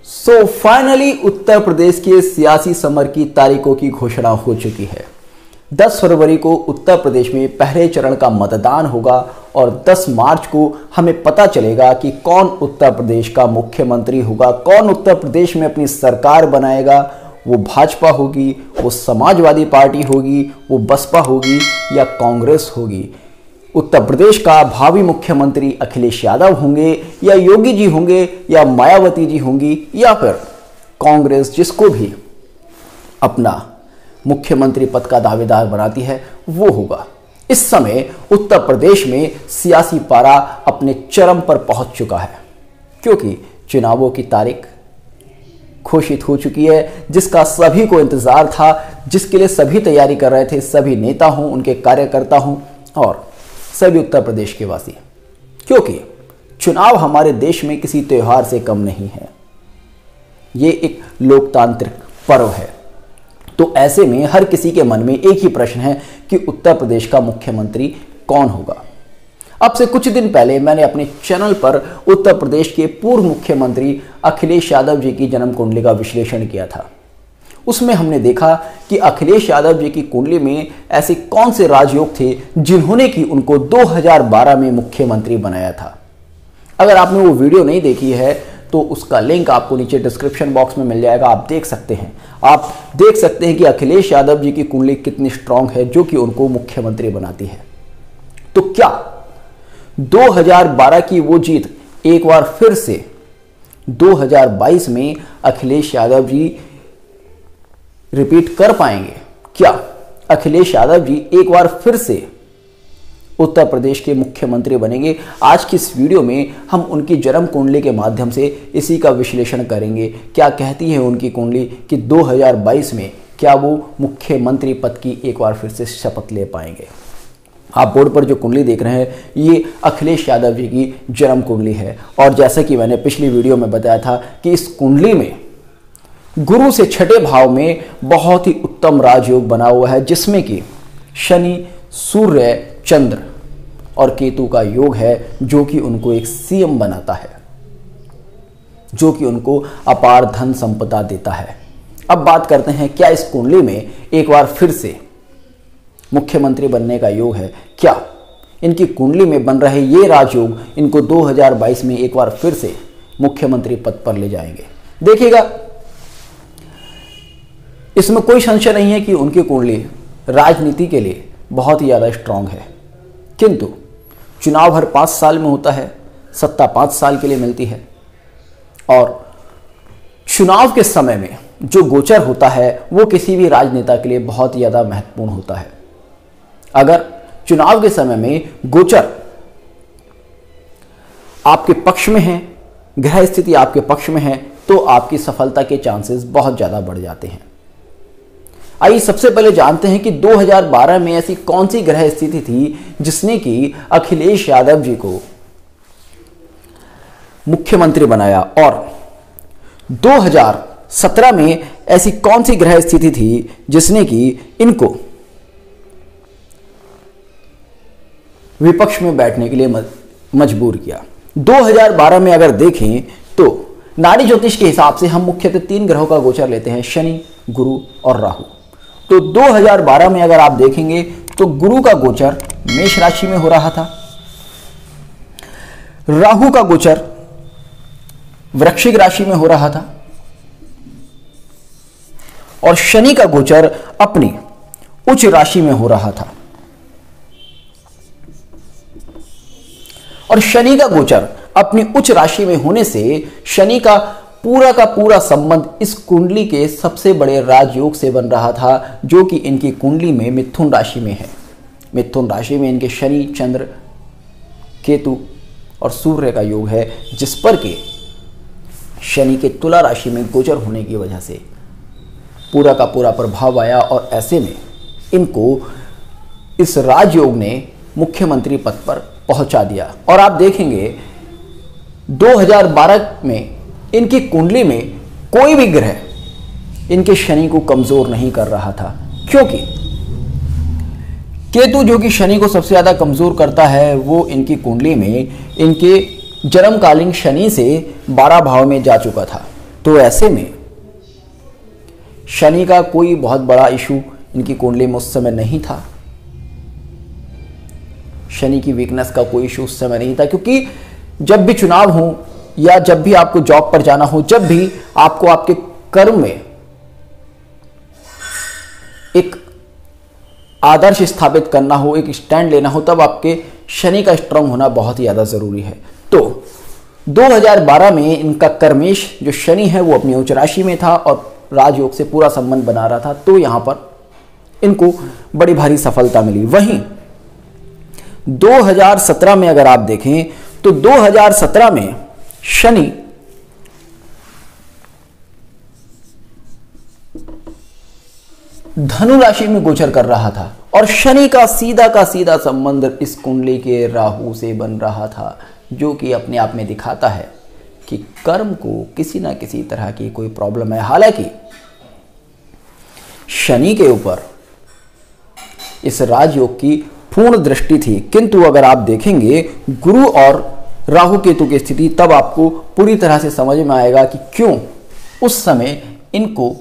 Finally Uttar Pradesh के सियासी summer की तारीखों की घोषणा हो चुकी है। 10 फरवरी को उत्तर प्रदेश में पहले चरण का मतदान होगा और 10 मार्च को हमें पता चलेगा कि कौन उत्तर प्रदेश का मुख्यमंत्री होगा, कौन उत्तर प्रदेश में अपनी सरकार बनाएगा। वो भाजपा होगी, वो समाजवादी पार्टी होगी, वो बसपा होगी या कांग्रेस होगी। उत्तर प्रदेश का भावी मुख्यमंत्री अखिलेश यादव होंगे या योगी जी होंगे या मायावती जी होंगी या फिर कांग्रेस जिसको भी अपना मुख्यमंत्री पद का दावेदार बनाती है वो होगा। इस समय उत्तर प्रदेश में सियासी पारा अपने चरम पर पहुंच चुका है क्योंकि चुनावों की तारीख घोषित हो चुकी है, जिसका सभी को इंतजार था, जिसके लिए सभी तैयारी कर रहे थे, सभी नेता हों, उनके कार्यकर्ता हों और सभी उत्तर प्रदेश के वासी, क्योंकि चुनाव हमारे देश में किसी त्योहार से कम नहीं है। ये एक लोकतांत्रिक पर्व है। तो ऐसे में हर किसी के मन में एक ही प्रश्न है कि उत्तर प्रदेश का मुख्यमंत्री कौन होगा। अब से कुछ दिन पहले मैंने अपने चैनल पर उत्तर प्रदेश के पूर्व मुख्यमंत्री अखिलेश यादव जी की जन्म कुंडली का विश्लेषण किया था। उसमें हमने देखा कि अखिलेश यादव जी की कुंडली में ऐसे कौन से राजयोग थे जिन्होंने कि उनको 2012 में मुख्यमंत्री बनाया था। अगर आपने वो वीडियो नहीं देखी है तो उसका लिंक आपको नीचे डिस्क्रिप्शन बॉक्स में मिल जाएगा, आप देख सकते हैं। आप देख सकते हैं कि अखिलेश यादव जी की कुंडली कितनी स्ट्रांग है जो कि उनको मुख्यमंत्री बनाती है। तो क्या 2012 की वो जीत एक बार फिर से 2022 में अखिलेश यादव जी रिपीट कर पाएंगे? क्या अखिलेश यादव जी एक बार फिर से उत्तर प्रदेश के मुख्यमंत्री बनेंगे? आज की इस वीडियो में हम उनकी जन्म कुंडली के माध्यम से इसी का विश्लेषण करेंगे। क्या कहती है उनकी कुंडली कि 2022 में क्या वो मुख्यमंत्री पद की एक बार फिर से शपथ ले पाएंगे? आप बोर्ड पर जो कुंडली देख रहे हैं ये अखिलेश यादव जी की जन्म कुंडली है और जैसा कि मैंने पिछली वीडियो में बताया था कि इस कुंडली में गुरु से छठे भाव में बहुत ही उत्तम राजयोग बना हुआ है, जिसमें कि शनि, सूर्य, चंद्र और केतु का योग है जो कि उनको एक सीएम बनाता है, जो कि उनको अपार धन संपदा देता है। अब बात करते हैं क्या इस कुंडली में एक बार फिर से मुख्यमंत्री बनने का योग है? क्या इनकी कुंडली में बन रहे ये राजयोग इनको 2022 में एक बार फिर से मुख्यमंत्री पद पर ले जाएंगे? देखिएगा, इसमें कोई संशय नहीं है कि उनकी कुंडली राजनीति के लिए बहुत ही ज़्यादा स्ट्रांग है, किंतु चुनाव हर 5 साल में होता है, सत्ता 5 साल के लिए मिलती है और चुनाव के समय में जो गोचर होता है वो किसी भी राजनेता के लिए बहुत ही ज़्यादा महत्वपूर्ण होता है। अगर चुनाव के समय में गोचर आपके पक्ष में है, ग्रह स्थिति आपके पक्ष में है, तो आपकी सफलता के चांसेस बहुत ज़्यादा बढ़ जाते हैं। आइए सबसे पहले जानते हैं कि 2012 में ऐसी कौन सी ग्रह स्थिति थी जिसने कि अखिलेश यादव जी को मुख्यमंत्री बनाया और 2017 में ऐसी कौन सी ग्रह स्थिति थी जिसने कि इनको विपक्ष में बैठने के लिए मजबूर किया। 2012 में अगर देखें तो नाड़ी ज्योतिष के हिसाब से हम मुख्यतः 3 ग्रहों का गोचर लेते हैं, शनि, गुरु और राहु। तो 2012 में अगर आप देखेंगे तो गुरु का गोचर मेष राशि में हो रहा था, राहु का गोचर वृश्चिक राशि में हो रहा था और शनि का गोचर अपनी उच्च राशि में हो रहा था। और शनि का गोचर अपनी उच्च राशि में होने से शनि का पूरा संबंध इस कुंडली के सबसे बड़े राजयोग से बन रहा था जो कि इनकी कुंडली में मिथुन राशि में है। मिथुन राशि में इनके शनि, चंद्र, केतु और सूर्य का योग है, जिस पर के शनि के तुला राशि में गोचर होने की वजह से पूरा का पूरा प्रभाव आया और ऐसे में इनको इस राजयोग ने मुख्यमंत्री पद पर पहुंचा दिया। और आप देखेंगे 2012 में इनकी कुंडली में कोई भी ग्रह इनके शनि को कमजोर नहीं कर रहा था, क्योंकि केतु जो कि शनि को सबसे ज्यादा कमजोर करता है वो इनकी कुंडली में इनके जन्मकालीन शनि से 12 भाव में जा चुका था। तो ऐसे में शनि का कोई बहुत बड़ा इशू इनकी कुंडली में उस समय नहीं था। शनि की वीकनेस का कोई इशू उस समय नहीं था, क्योंकि जब भी चुनाव हो या जब भी आपको जॉब पर जाना हो, जब भी आपको आपके कर्म में एक आदर्श स्थापित करना हो, एक स्टैंड लेना हो, तब आपके शनि का स्ट्रांग होना बहुत ही ज्यादा जरूरी है। तो 2012 में इनका कर्मेश जो शनि है वो अपनी उच्च राशि में था और राजयोग से पूरा संबंध बना रहा था, तो यहां पर इनको बड़ी भारी सफलता मिली। वहीं 2017 में अगर आप देखें तो 2017 में शनि धनु राशि में गोचर कर रहा था और शनि का सीधा संबंध इस कुंडली के राहु से बन रहा था, जो कि अपने आप में दिखाता है कि कर्म को किसी ना किसी तरह की कोई प्रॉब्लम है। हालांकि शनि के ऊपर इस राजयोग की पूर्ण दृष्टि थी, किंतु अगर आप देखेंगे गुरु और राहु केतु की स्थिति, तब आपको पूरी तरह से समझ में आएगा कि क्यों उस समय इनको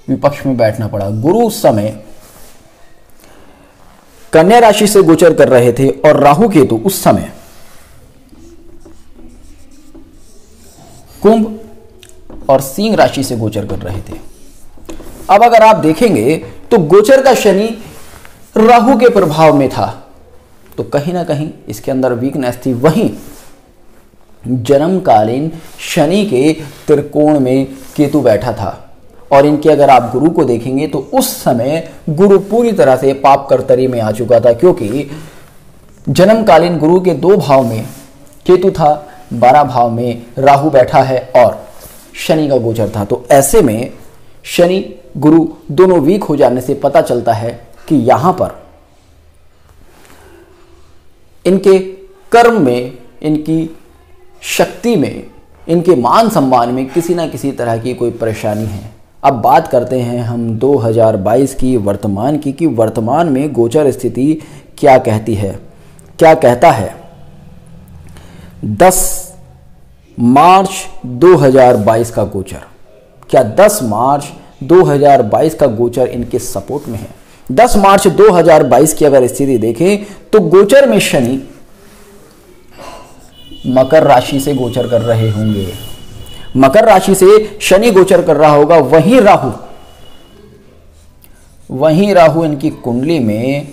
विपक्ष में बैठना पड़ा। गुरु उस समय कन्या राशि से गोचर कर रहे थे और राहु केतु उस समय कुंभ और सिंह राशि से गोचर कर रहे थे। अब अगर आप देखेंगे तो गोचर का शनि राहु के प्रभाव में था, तो कहीं ना कहीं इसके अंदर वीकनेस थी। वहीं जन्मकालीन शनि के त्रिकोण में केतु बैठा था और इनके अगर आप गुरु को देखेंगे तो उस समय गुरु पूरी तरह से पाप कर्तरी में आ चुका था, क्योंकि जन्मकालीन गुरु के 2 भाव में केतु था, 12 भाव में राहु बैठा है और शनि का गोचर था। तो ऐसे में शनि गुरु दोनों वीक हो जाने से पता चलता है कि यहां पर इनके कर्म में, इनकी शक्ति में, इनके मान सम्मान में किसी ना किसी तरह की कोई परेशानी है। अब बात करते हैं हम 2022 की, वर्तमान की, कि वर्तमान में गोचर स्थिति क्या कहती है, क्या कहता है। 10 मार्च 2022 का गोचर, क्या 10 मार्च 2022 का गोचर इनके सपोर्ट में है। 10 मार्च 2022 की अगर स्थिति देखें तो गोचर में शनि मकर राशि से गोचर कर रहे होंगे, मकर राशि से शनि गोचर कर रहा होगा। वहीं राहु इनकी कुंडली में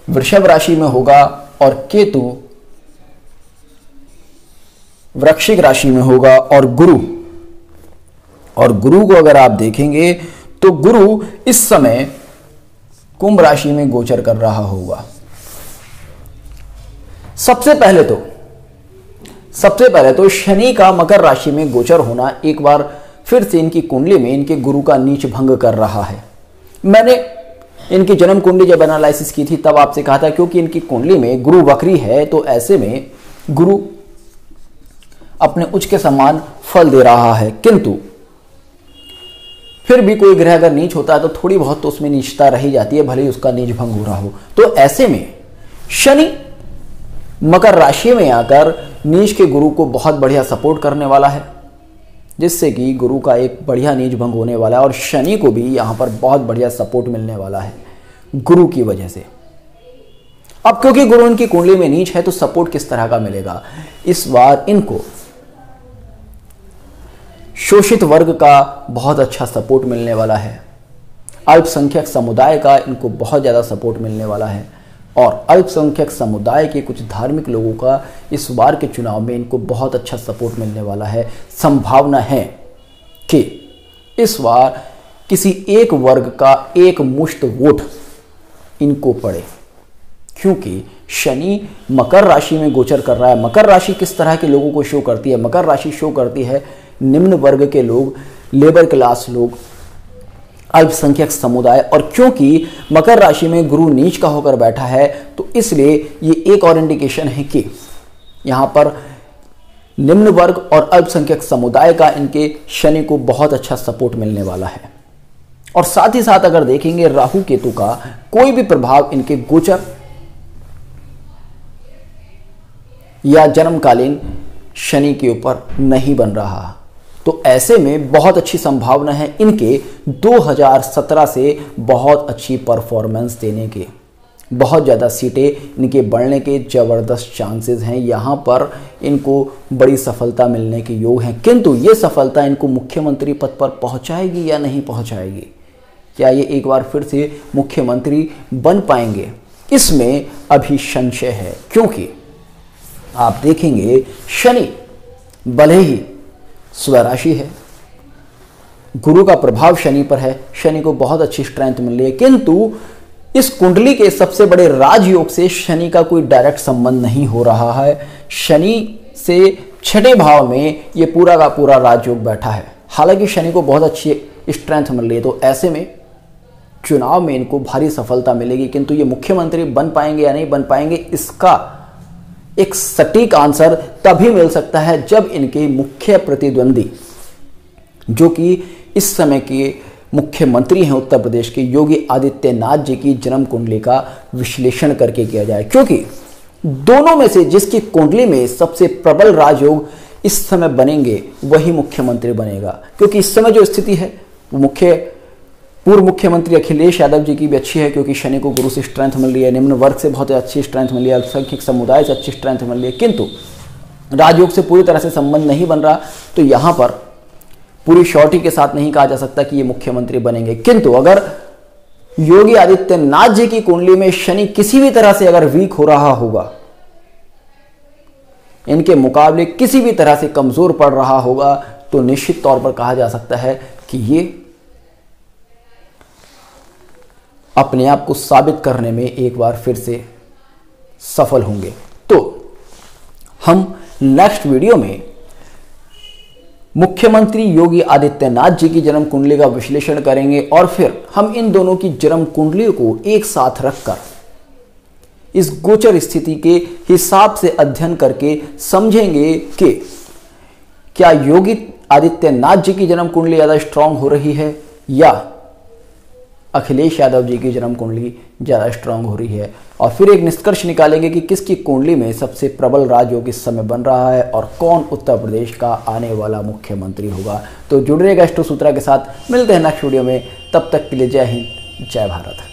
वृषभ राशि में होगा और केतु वृश्चिक राशि में होगा और गुरु को अगर आप देखेंगे तो गुरु इस समय कुंभ राशि में गोचर कर रहा होगा। सबसे पहले तो शनि का मकर राशि में गोचर होना एक बार फिर से इनकी कुंडली में इनके गुरु का नीच भंग कर रहा है। मैंने इनकी जन्म कुंडली जब एनालिसिस की थी तब आपसे कहा था, क्योंकि इनकी कुंडली में गुरु वक्री है, तो ऐसे में गुरु अपने उच्च के समान फल दे रहा है, किंतु फिर भी कोई ग्रह अगर नीच होता है तो थोड़ी बहुत तो उसमें नीचता रही जाती है, भले ही उसका नीच भंग हो रहा हो। तो ऐसे में शनि मकर राशि में आकर नीच के गुरु को बहुत बढ़िया सपोर्ट करने वाला है, जिससे कि गुरु का एक बढ़िया नीच भंग होने वाला है और शनि को भी यहां पर बहुत बढ़िया सपोर्ट मिलने वाला है गुरु की वजह से। अब क्योंकि गुरु इनकी कुंडली में नीच है तो सपोर्ट किस तरह का मिलेगा। इस बार इनको शोषित वर्ग का बहुत अच्छा सपोर्ट मिलने वाला है, अल्पसंख्यक समुदाय का इनको बहुत ज़्यादा सपोर्ट मिलने वाला है और अल्पसंख्यक समुदाय के कुछ धार्मिक लोगों का इस बार के चुनाव में इनको बहुत अच्छा सपोर्ट मिलने वाला है। संभावना है कि इस बार किसी एक वर्ग का एक मुश्त वोट इनको पड़े, क्योंकि शनि मकर राशि में गोचर कर रहा है। मकर राशि किस तरह के लोगों को शो करती है? मकर राशि शो करती है निम्न वर्ग के लोग, लेबर क्लास लोग, अल्पसंख्यक समुदाय। और क्योंकि मकर राशि में गुरु नीच का होकर बैठा है तो इसलिए ये एक और इंडिकेशन है कि यहाँ पर निम्न वर्ग और अल्पसंख्यक समुदाय का इनके शनि को बहुत अच्छा सपोर्ट मिलने वाला है। और साथ ही साथ अगर देखेंगे राहु केतु का कोई भी प्रभाव इनके गोचर या जन्मकालीन शनि के ऊपर नहीं बन रहा। तो ऐसे में बहुत अच्छी संभावना है इनके 2017 से बहुत अच्छी परफॉर्मेंस देने के, बहुत ज़्यादा सीटें इनके बढ़ने के ज़बरदस्त चांसेस हैं। यहाँ पर इनको बड़ी सफलता मिलने के योग हैं, किंतु ये सफलता इनको मुख्यमंत्री पद पर पहुँचाएगी या नहीं पहुँचाएगी? क्या ये एक बार फिर से मुख्यमंत्री बन पाएंगे? इसमें अभी संशय है, क्योंकि आप देखेंगे शनि भले ही स्वराशि है, गुरु का प्रभाव शनि पर है, शनि को बहुत अच्छी स्ट्रेंथ मिल रही है, किंतु इस कुंडली के सबसे बड़े राजयोग से शनि का कोई डायरेक्ट संबंध नहीं हो रहा है। शनि से छठे भाव में ये पूरा का पूरा राजयोग बैठा है। हालांकि शनि को बहुत अच्छी स्ट्रेंथ मिल रही है, तो ऐसे में चुनाव में इनको भारी सफलता मिलेगी, किंतु ये मुख्यमंत्री बन पाएंगे या नहीं बन पाएंगे, इसका एक सटीक आंसर तभी मिल सकता है जब इनके मुख्य प्रतिद्वंदी, जो कि इस समय के मुख्यमंत्री हैं उत्तर प्रदेश के, योगी आदित्यनाथ जी की जन्म कुंडली का विश्लेषण करके किया जाए। क्योंकि दोनों में से जिसकी कुंडली में सबसे प्रबल राजयोग इस समय बनेंगे वही मुख्यमंत्री बनेगा। क्योंकि इस समय जो स्थिति है वो पूर्व मुख्यमंत्री अखिलेश यादव जी की भी अच्छी है, क्योंकि शनि को गुरु से स्ट्रेंथ मिल रही है, निम्न वर्ग से बहुत अच्छी स्ट्रेंथ मिल रही है, अल्पसंख्यक समुदाय से अच्छी स्ट्रेंथ मिल रही है, किंतु राजयोग से पूरी तरह से संबंध नहीं बन रहा। तो यहाँ पर पूरी श्योरिटी के साथ नहीं कहा जा सकता कि ये मुख्यमंत्री बनेंगे। किंतु अगर योगी आदित्यनाथ जी की कुंडली में शनि किसी भी तरह से अगर वीक हो रहा होगा, इनके मुकाबले किसी भी तरह से कमजोर पड़ रहा होगा, तो निश्चित तौर पर कहा जा सकता है कि ये अपने आप को साबित करने में एक बार फिर से सफल होंगे। तो हम नेक्स्ट वीडियो में मुख्यमंत्री योगी आदित्यनाथ जी की जन्म कुंडली का विश्लेषण करेंगे और फिर हम इन दोनों की जन्म कुंडलियों को एक साथ रखकर इस गोचर स्थिति के हिसाब से अध्ययन करके समझेंगे कि क्या योगी आदित्यनाथ जी की जन्म कुंडली ज्यादा स्ट्रांग हो रही है या अखिलेश यादव जी की जन्म कुंडली ज़्यादा स्ट्रांग हो रही है, और फिर एक निष्कर्ष निकालेंगे कि किसकी कुंडली में सबसे प्रबल राजयोग इस समय बन रहा है और कौन उत्तर प्रदेश का आने वाला मुख्यमंत्री होगा। तो जुड़ रहेगा एस्ट्रो सूत्रा के साथ, मिलते हैं नेक्स्ट वीडियो में, तब तक के लिए जय हिंद, जय भारत।